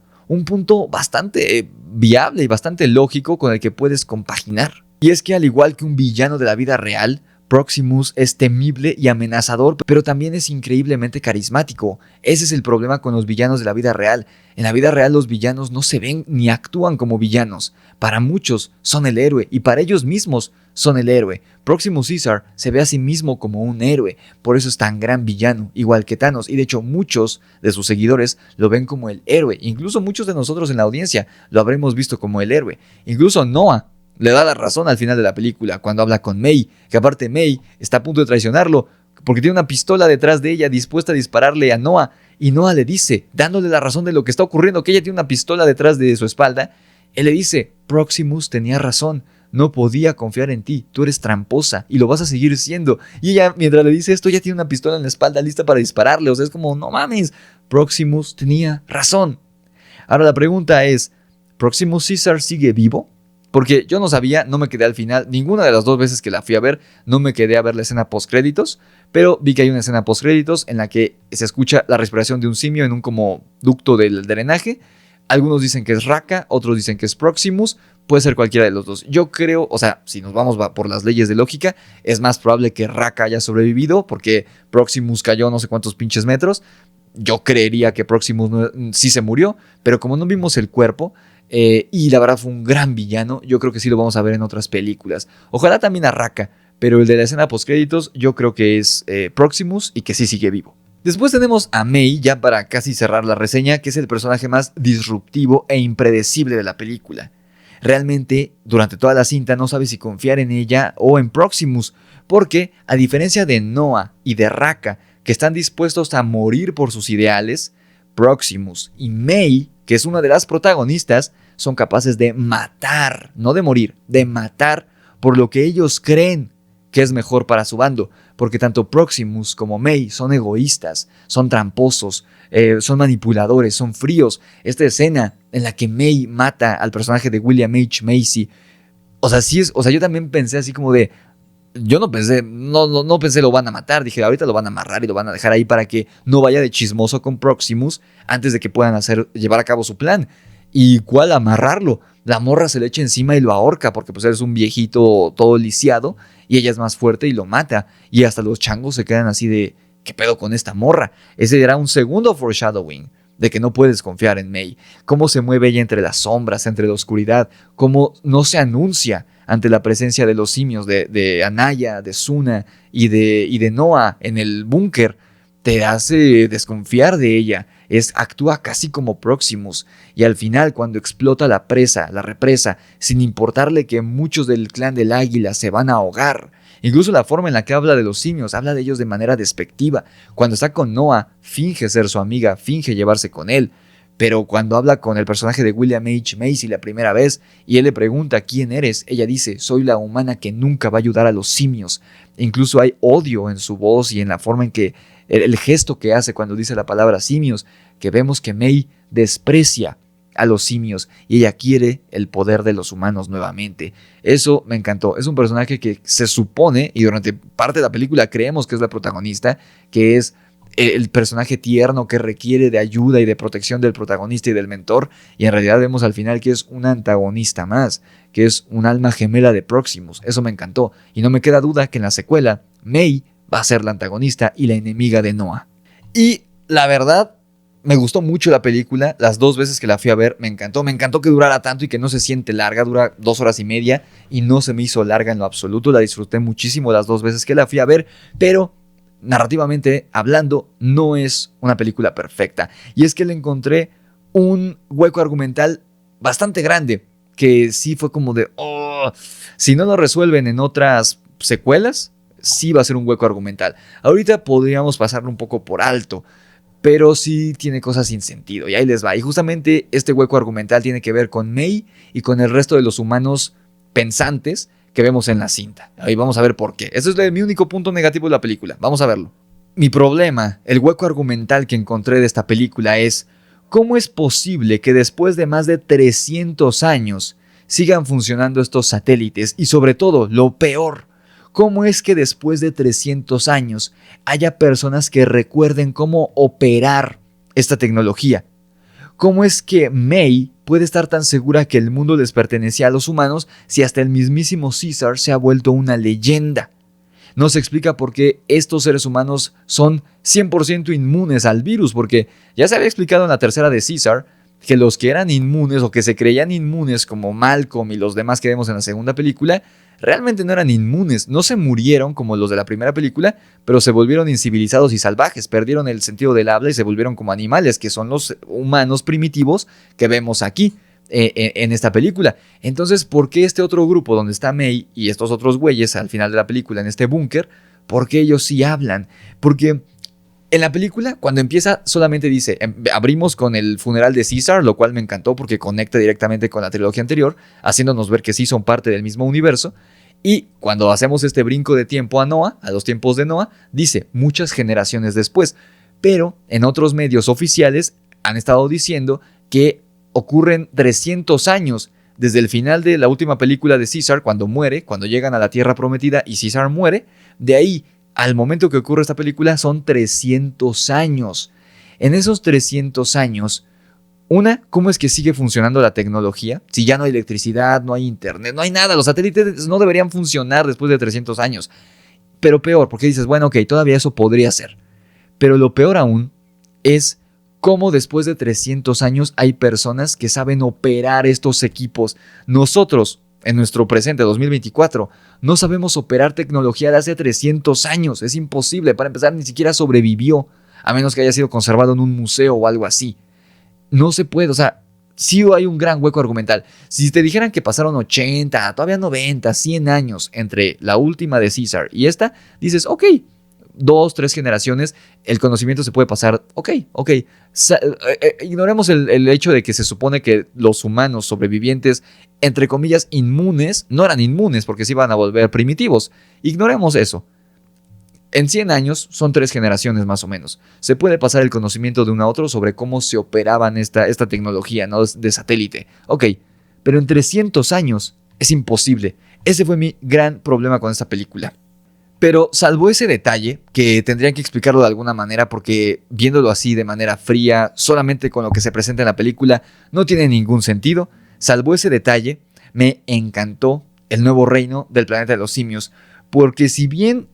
bastante viable y bastante lógico con el que puedes compaginar. Y es que al igual que un villano de la vida real, Proximus es temible y amenazador, pero también es increíblemente carismático. Ese es el problema con los villanos de la vida real. En la vida real los villanos no se ven ni actúan como villanos. Para muchos son el héroe y para ellos mismos son el héroe. Proximus Caesar se ve a sí mismo como un héroe, por eso es tan gran villano, igual que Thanos, y de hecho muchos de sus seguidores lo ven como el héroe. Incluso muchos de nosotros en la audiencia lo habremos visto como el héroe. Incluso Noah le da la razón al final de la película cuando habla con May, que aparte May está a punto de traicionarlo porque tiene una pistola detrás de ella dispuesta a dispararle a Noah, y Noah le dice, dándole la razón de lo que está ocurriendo, que ella tiene una pistola detrás de su espalda. Él le dice, Proximus tenía razón, no podía confiar en ti, tú eres tramposa y lo vas a seguir siendo. Y ella, mientras le dice esto, ya tiene una pistola en la espalda lista para dispararle. O sea, es como, no mames, Proximus tenía razón. Ahora la pregunta es, ¿Proximus Caesar sigue vivo? Porque yo no sabía, no me quedé al final, ninguna de las dos veces que la fui a ver, no me quedé a ver la escena postcréditos, pero vi que hay una escena postcréditos en la que se escucha la respiración de un simio en un como ducto del drenaje. Algunos dicen que es Raka, otros dicen que es Proximus, puede ser cualquiera de los dos. Yo creo, o sea, si nos vamos por las leyes de lógica, es más probable que Raka haya sobrevivido, porque Proximus cayó no sé cuántos pinches metros. Yo creería que Proximus sí se murió, pero como no vimos el cuerpo, y la verdad fue un gran villano, yo creo que sí lo vamos a ver en otras películas. Ojalá también a Raka, pero el de la escena postcréditos yo creo que es Proximus y que sí sigue vivo. Después tenemos a May, ya para casi cerrar la reseña, que es el personaje más disruptivo e impredecible de la película. Realmente, durante toda la cinta no sabes si confiar en ella o en Proximus, porque a diferencia de Noah y de Raka, que están dispuestos a morir por sus ideales, Proximus y May, que es una de las protagonistas, son capaces de matar, no de morir, de matar por lo que ellos creen que es mejor para su bando, porque tanto Proximus como May son egoístas, son tramposos, son manipuladores, son fríos. Esta escena en la que May mata al personaje de William H. Macy, yo también pensé así como de, yo no pensé lo van a matar, dije ahorita lo van a amarrar y lo van a dejar ahí para que no vaya de chismoso con Proximus antes de que puedan llevar a cabo su plan. ¿Y cuál amarrarlo? La morra se le echa encima y lo ahorca porque pues él es un viejito todo lisiado y ella es más fuerte y lo mata. Y hasta los changos se quedan así de, ¿qué pedo con esta morra? Ese era un segundo foreshadowing de que no puedes confiar en May. Cómo se mueve ella entre las sombras, entre la oscuridad, cómo no se anuncia ante la presencia de los simios, de Anaya, de Suna y de Noah en el búnker. Te hace desconfiar de ella. Actúa casi como Proximus. Y al final, cuando explota la represa, sin importarle que muchos del clan del Águila se van a ahogar. Incluso la forma en la que habla de los simios, habla de ellos de manera despectiva. Cuando está con Noah, finge ser su amiga, finge llevarse con él. Pero cuando habla con el personaje de William H. Macy la primera vez y él le pregunta ¿quién eres?, ella dice, soy la humana que nunca va a ayudar a los simios. Incluso hay odio en su voz y en la forma en que el gesto que hace cuando dice la palabra simios, que vemos que May desprecia a los simios y ella quiere el poder de los humanos nuevamente. Eso me encantó. Es un personaje que se supone, y durante parte de la película creemos que es la protagonista, que es el personaje tierno que requiere de ayuda y de protección del protagonista y del mentor, y en realidad vemos al final que es un antagonista más, que es un alma gemela de Proximus. Eso me encantó, y no me queda duda que en la secuela May va a ser la antagonista y la enemiga de Noah. Y la verdad, me gustó mucho la película. Las 2 veces que la fui a ver me encantó que durara tanto y que no se siente larga. Dura 2 horas y media y no se me hizo larga en lo absoluto. La disfruté muchísimo las 2 veces que la fui a ver, pero narrativamente hablando, no es una película perfecta. Y es que le encontré un hueco argumental bastante grande, que sí fue como de, si no lo resuelven en otras secuelas, sí va a ser un hueco argumental. Ahorita podríamos pasarlo un poco por alto, pero sí tiene cosas sin sentido, y ahí les va. Y justamente este hueco argumental tiene que ver con May y con el resto de los humanos pensantes que vemos en la cinta. Ahí vamos a ver por qué. Ese es mi único punto negativo de la película. Vamos a verlo. Mi problema, el hueco argumental que encontré de esta película es ¿cómo es posible que después de más de 300 años sigan funcionando estos satélites? Y sobre todo, lo peor, ¿cómo es que después de 300 años haya personas que recuerden cómo operar esta tecnología? ¿Cómo es que May puede estar tan segura que el mundo les pertenecía a los humanos si hasta el mismísimo Caesar se ha vuelto una leyenda? No se explica por qué estos seres humanos son 100% inmunes al virus, porque ya se había explicado en la tercera de Caesar que los que eran inmunes o que se creían inmunes como Malcolm y los demás que vemos en la segunda película realmente no eran inmunes, no se murieron como los de la primera película, pero se volvieron incivilizados y salvajes, perdieron el sentido del habla y se volvieron como animales, que son los humanos primitivos que vemos aquí en esta película. Entonces, ¿por qué este otro grupo donde está May y estos otros güeyes al final de la película en este búnker, por qué ellos sí hablan? Porque en la película, cuando empieza, solamente dice, abrimos con el funeral de Caesar, lo cual me encantó porque conecta directamente con la trilogía anterior, haciéndonos ver que sí son parte del mismo universo. Y cuando hacemos este brinco de tiempo a Noah, a los tiempos de Noah, dice muchas generaciones después. Pero en otros medios oficiales han estado diciendo que ocurren 300 años desde el final de la última película de Caesar, cuando muere, cuando llegan a la Tierra Prometida y Caesar muere. De ahí al momento que ocurre esta película son 300 años. En esos 300 años, ¿cómo es que sigue funcionando la tecnología? Si ya no hay electricidad, no hay internet, no hay nada. Los satélites no deberían funcionar después de 300 años. Pero peor, porque dices, bueno, ok, todavía eso podría ser. Pero lo peor aún es cómo después de 300 años hay personas que saben operar estos equipos. Nosotros, en nuestro presente 2024, no sabemos operar tecnología de hace 300 años. Es imposible. Para empezar, ni siquiera sobrevivió, a menos que haya sido conservado en un museo o algo así. No se puede, o sea, sí hay un gran hueco argumental. Si te dijeran que pasaron 80, todavía 90, 100 años entre la última de Caesar y esta, dices, ok, 2, 3 generaciones, el conocimiento se puede pasar. Ok. Ignoremos el hecho de que se supone que los humanos sobrevivientes, entre comillas, inmunes, no eran inmunes porque se iban a volver primitivos. Ignoremos eso. En 100 años son 3 generaciones más o menos. Se puede pasar el conocimiento de uno a otro sobre cómo se operaban esta tecnología, ¿no? De satélite. Ok, pero en 300 años es imposible. Ese fue mi gran problema con esta película. Pero salvo ese detalle, que tendrían que explicarlo de alguna manera porque viéndolo así de manera fría, solamente con lo que se presenta en la película, no tiene ningún sentido. Salvo ese detalle, me encantó el nuevo reino del planeta de los simios. Porque si bien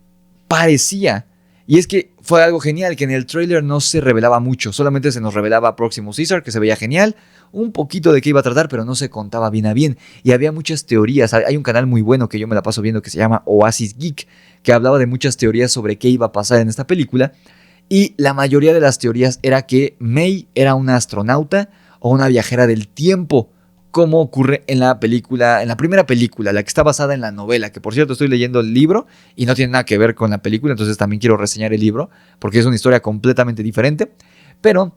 parecía, y es que fue algo genial, que en el tráiler no se revelaba mucho, solamente se nos revelaba Proximus Caesar, que se veía genial, un poquito de qué iba a tratar, pero no se contaba bien a bien, y había muchas teorías. Hay un canal muy bueno que yo me la paso viendo que se llama Oasis Geek, que hablaba de muchas teorías sobre qué iba a pasar en esta película, y la mayoría de las teorías era que May era una astronauta o una viajera del tiempo, como ocurre en la película, en la primera película, la que está basada en la novela, que por cierto estoy leyendo el libro y no tiene nada que ver con la película, entonces también quiero reseñar el libro, porque es una historia completamente diferente, pero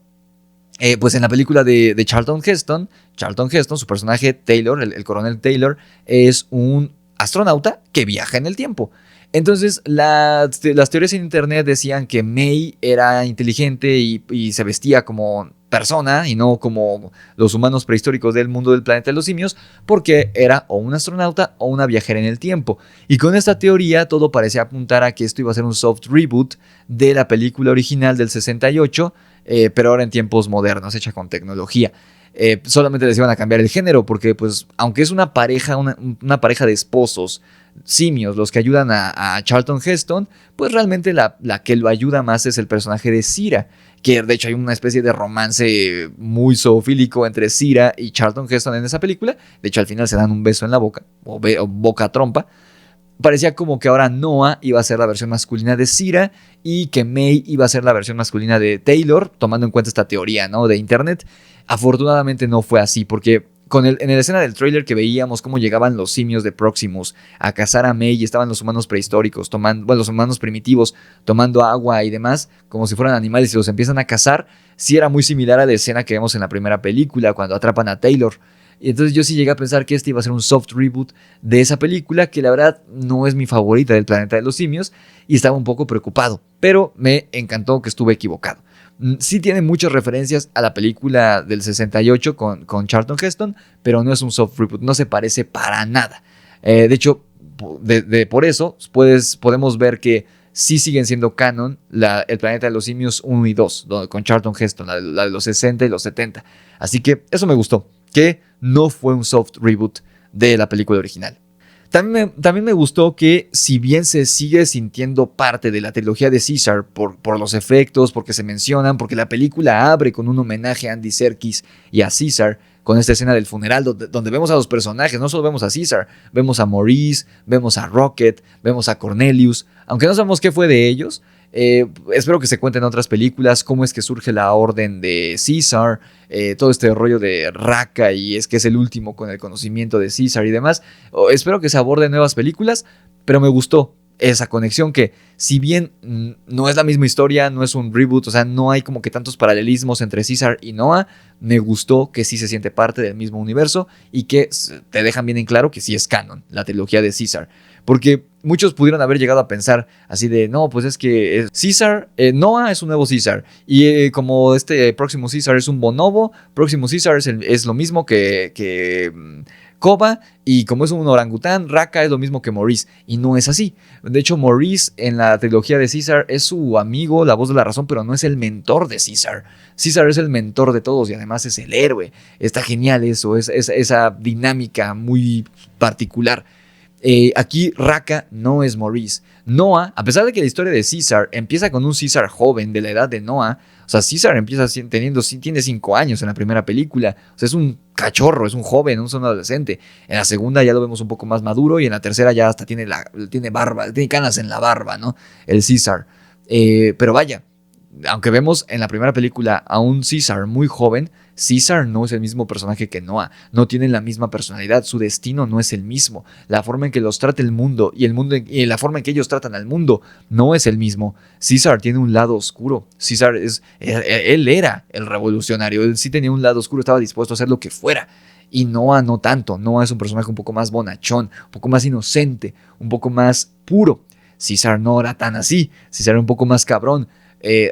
pues en la película de Charlton Heston, su personaje Taylor, el coronel Taylor, es un astronauta que viaja en el tiempo. Entonces las teorías en internet decían que May era inteligente y se vestía como persona y no como los humanos prehistóricos del mundo del planeta de los simios, porque era o un astronauta o una viajera en el tiempo. Y con esta teoría todo parecía apuntar a que esto iba a ser un soft reboot de la película original del 68, pero ahora en tiempos modernos, hecha con tecnología. Solamente les iban a cambiar el género porque pues aunque es una pareja de esposos simios los que ayudan a Charlton Heston, pues realmente la que lo ayuda más es el personaje de Cira, que de hecho hay una especie de romance muy zoofílico entre Cira y Charlton Heston en esa película. De hecho al final se dan un beso en la boca o boca trompa. Parecía como que ahora Noah iba a ser la versión masculina de Cira y que May iba a ser la versión masculina de Taylor, tomando en cuenta esta teoría, ¿no?, de internet. Afortunadamente no fue así, porque en la escena del tráiler que veíamos cómo llegaban los simios de Proximus a cazar a May y estaban los humanos prehistóricos, los humanos primitivos tomando agua y demás, como si fueran animales y los empiezan a cazar, sí era muy similar a la escena que vemos en la primera película cuando atrapan a Taylor. Y entonces yo sí llegué a pensar que este iba a ser un soft reboot de esa película, que la verdad no es mi favorita del planeta de los simios, y estaba un poco preocupado, pero me encantó que estuve equivocado. Sí tiene muchas referencias a la película del 68 con Charlton Heston, pero no es un soft reboot, no se parece para nada. De hecho, por eso podemos ver que sí siguen siendo canon el planeta de los simios 1 y 2, con Charlton Heston, la de los 60 y los 70. Así que eso me gustó, que no fue un soft reboot de la película original. También me gustó que, si bien se sigue sintiendo parte de la trilogía de Caesar por los efectos, porque se mencionan, porque la película abre con un homenaje a Andy Serkis y a Caesar, con esta escena del funeral donde vemos a los personajes, no solo vemos a Caesar, vemos a Maurice, vemos a Rocket, vemos a Cornelius, aunque no sabemos qué fue de ellos. Espero que se cuenten otras películas, cómo es que surge la orden de Caesar, todo este rollo de Raka y es que es el último con el conocimiento de Caesar y demás. Espero que se aborden nuevas películas, pero me gustó esa conexión que, si bien no es la misma historia, no es un reboot, o sea, no hay como que tantos paralelismos entre Caesar y Noah, me gustó que sí se siente parte del mismo universo y que te dejan bien en claro que sí es canon la trilogía de Caesar. Porque muchos pudieron haber llegado a pensar así de, no, pues es que Caesar, Noah es un nuevo Caesar. Y como este próximo Caesar es un bonobo, próximo Caesar es lo mismo que Koba, y como es un orangután, Raka es lo mismo que Maurice. Y no es así. De hecho, Maurice en la trilogía de Caesar es su amigo, la voz de la razón, pero no es el mentor de Caesar. Caesar es el mentor de todos y además es el héroe. Está genial eso, esa dinámica muy particular. Aquí Raka no es Maurice. Noah, a pesar de que la historia de Caesar empieza con un Caesar joven de la edad de Noah, o sea, Caesar empieza tiene 5 años en la primera película, o sea, es un cachorro, es un joven, un adolescente. En la segunda ya lo vemos un poco más maduro y en la tercera ya hasta tiene barba, tiene canas en la barba, ¿no? El Caesar. Pero vaya, aunque vemos en la primera película a un Caesar muy joven, Caesar no es el mismo personaje que Noah, no tienen la misma personalidad, su destino no es el mismo, la forma en que los trata el mundo y la forma en que ellos tratan al mundo no es el mismo. Caesar tiene un lado oscuro, él era el revolucionario, él sí tenía un lado oscuro, estaba dispuesto a hacer lo que fuera. Y Noah no tanto, Noah es un personaje un poco más bonachón, un poco más inocente, un poco más puro. Caesar no era tan así, Caesar era un poco más cabrón.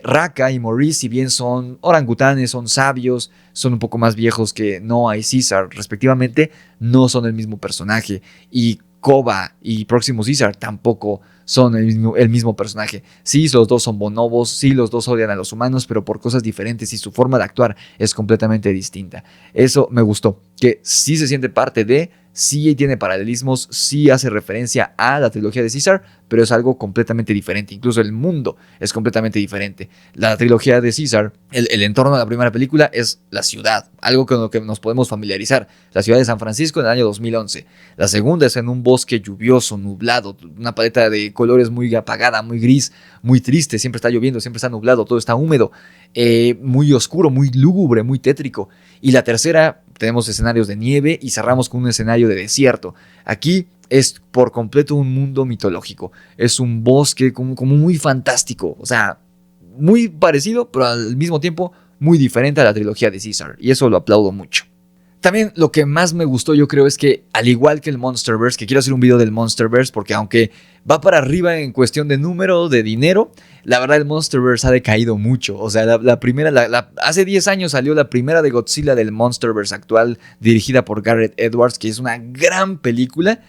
Raka y Maurice, si bien son orangutanes, son sabios, son un poco más viejos que Noah y Caesar, respectivamente, no son el mismo personaje. Y Koba y Próximo Caesar tampoco son el mismo personaje. Sí, los dos son bonobos, sí, los dos odian a los humanos, pero por cosas diferentes y su forma de actuar es completamente distinta. Eso me gustó, que sí se siente parte de, sí tiene paralelismos, sí hace referencia a la trilogía de Caesar, pero es algo completamente diferente. Incluso el mundo es completamente diferente. La trilogía de Caesar, el entorno de la primera película es la ciudad, algo con lo que nos podemos familiarizar. La ciudad de San Francisco en el año 2011. La segunda es en un bosque lluvioso, nublado, una paleta de colores muy apagada, muy gris, muy triste. Siempre está lloviendo, siempre está nublado, todo está húmedo, muy oscuro, muy lúgubre, muy tétrico. Y la tercera, tenemos escenarios de nieve y cerramos con un escenario de desierto. Aquí es por completo un mundo mitológico. Es un bosque como muy fantástico. O sea, muy parecido, pero al mismo tiempo muy diferente a la trilogía de Caesar. Y eso lo aplaudo mucho. También lo que más me gustó, yo creo, es que al igual que el Monsterverse, que quiero hacer un video del Monsterverse porque aunque va para arriba en cuestión de número, de dinero, la verdad el Monsterverse ha decaído mucho. O sea, hace 10 años salió la primera de Godzilla del Monsterverse actual, dirigida por Gareth Edwards, que es una gran película,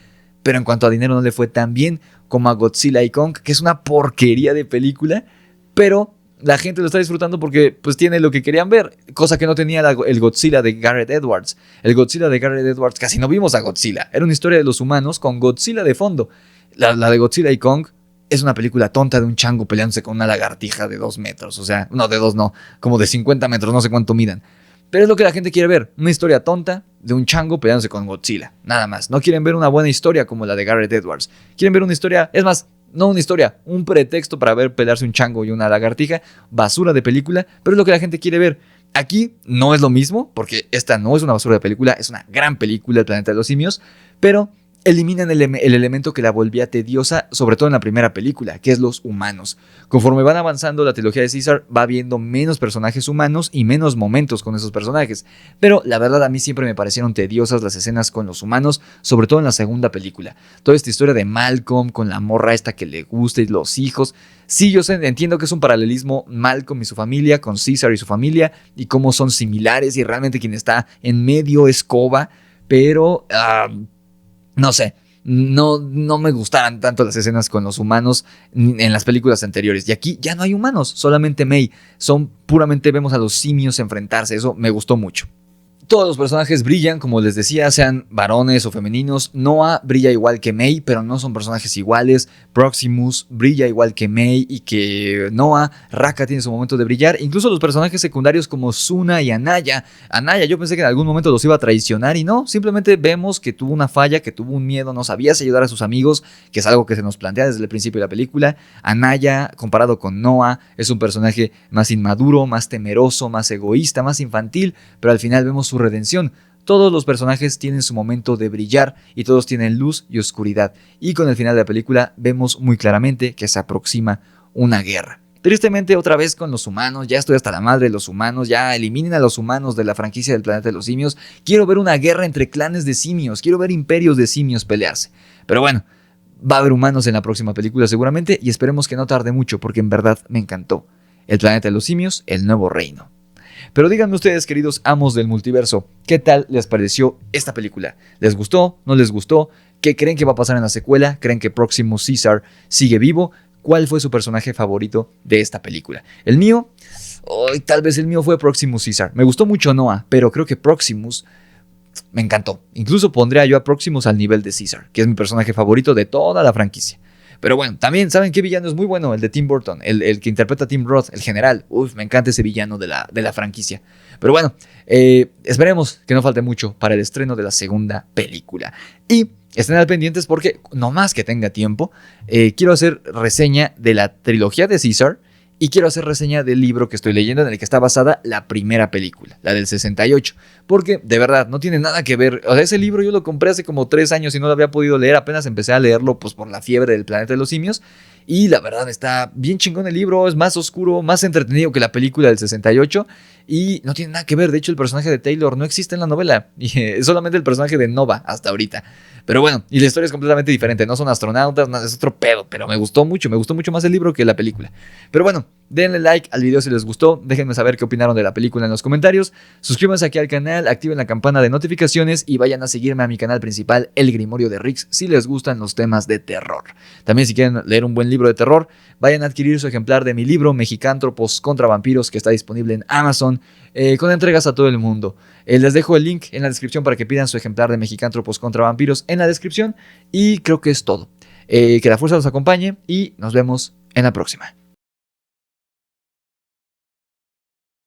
pero en cuanto a dinero no le fue tan bien como a Godzilla y Kong, que es una porquería de película, pero la gente lo está disfrutando porque pues tiene lo que querían ver, cosa que no tenía el Godzilla de Gareth Edwards. El Godzilla de Gareth Edwards, casi no vimos a Godzilla, era una historia de los humanos con Godzilla de fondo. La de Godzilla y Kong es una película tonta de un chango peleándose con una lagartija de 2 metros, o sea, no de 2 no, como de 50 metros, no sé cuánto midan. Pero es lo que la gente quiere ver, una historia tonta de un chango peleándose con Godzilla, nada más. No quieren ver una buena historia como la de Gareth Edwards, quieren ver una historia, es más, no una historia, un pretexto para ver pelearse un chango y una lagartija, basura de película, pero es lo que la gente quiere ver. Aquí no es lo mismo, porque esta no es una basura de película, es una gran película, El planeta de los simios, pero eliminan el elemento que la volvía tediosa, sobre todo en la primera película, que es los humanos. Conforme van avanzando la trilogía de Caesar, va viendo menos personajes humanos y menos momentos con esos personajes. Pero la verdad a mí siempre me parecieron tediosas las escenas con los humanos, sobre todo en la segunda película. Toda esta historia de Malcolm con la morra esta que le gusta y los hijos. Sí, yo entiendo que es un paralelismo Malcolm y su familia con Caesar y su familia y cómo son similares y realmente quien está en medio es Koba, pero no sé, no me gustaran tanto las escenas con los humanos en las películas anteriores. Y aquí ya no hay humanos, solamente May. Puramente vemos a los simios enfrentarse, eso me gustó mucho. Todos los personajes brillan, como les decía, sean varones o femeninos. Noah brilla igual que May, pero no son personajes iguales. Proximus brilla igual que May y que Noah. Raka tiene su momento de brillar. Incluso los personajes secundarios como Suna y Anaya. Anaya yo pensé que en algún momento los iba a traicionar y no. Simplemente vemos que tuvo una falla, que tuvo un miedo, no sabía si ayudar a sus amigos, que es algo que se nos plantea desde el principio de la película. Anaya, comparado con Noah, es un personaje más inmaduro, más temeroso, más egoísta, más infantil, pero al final vemos su redención. Todos los personajes tienen su momento de brillar y todos tienen luz y oscuridad. Y con el final de la película vemos muy claramente que se aproxima una guerra. Tristemente otra vez con los humanos, ya estoy hasta la madre de los humanos, ya eliminen a los humanos de la franquicia del planeta de los simios. Quiero ver una guerra entre clanes de simios, quiero ver imperios de simios pelearse. Pero bueno, va a haber humanos en la próxima película seguramente y esperemos que no tarde mucho porque en verdad me encantó. El planeta de los simios, el nuevo reino. Pero díganme ustedes, queridos amos del multiverso, ¿qué tal les pareció esta película? ¿Les gustó? ¿No les gustó? ¿Qué creen que va a pasar en la secuela? ¿Creen que Próximo Caesar sigue vivo? ¿Cuál fue su personaje favorito de esta película? El mío, tal vez el mío fue Próximo Caesar. Me gustó mucho Noah, pero creo que Proximus me encantó. Incluso pondría yo a Proximus al nivel de Caesar, que es mi personaje favorito de toda la franquicia. Pero bueno, también, ¿saben qué villano es muy bueno? El de Tim Burton, el que interpreta a Tim Roth, el general. Me encanta ese villano de la franquicia. Pero bueno, esperemos que no falte mucho para el estreno de la segunda película. Y estén al pendientes porque, no más que tenga tiempo, quiero hacer reseña de la trilogía de Caesar y quiero hacer reseña del libro que estoy leyendo en el que está basada la primera película, la del 68, porque de verdad no tiene nada que ver. O sea, ese libro yo lo compré hace como 3 años y no lo había podido leer, apenas empecé a leerlo pues por la fiebre del Planeta de los Simios, y la verdad está bien chingón el libro, es más oscuro, más entretenido que la película del 68 y no tiene nada que ver. De hecho, el personaje de Taylor no existe en la novela, y es solamente el personaje de Nova hasta ahorita. Pero bueno, y la historia es completamente diferente, no son astronautas, es otro pedo, pero me gustó mucho más el libro que la película. Pero bueno, denle like al video si les gustó, déjenme saber qué opinaron de la película en los comentarios, suscríbanse aquí al canal, activen la campana de notificaciones y vayan a seguirme a mi canal principal, El Grimorio de Rix, si les gustan los temas de terror. También si quieren leer un buen libro de terror, vayan a adquirir su ejemplar de mi libro Mexicántropos contra Vampiros, que está disponible en Amazon, con entregas a todo el mundo. Les dejo el link en la descripción para que pidan su ejemplar de Mexicántropos contra Vampiros en la descripción, y creo que es todo. Que la fuerza los acompañe y nos vemos en la próxima.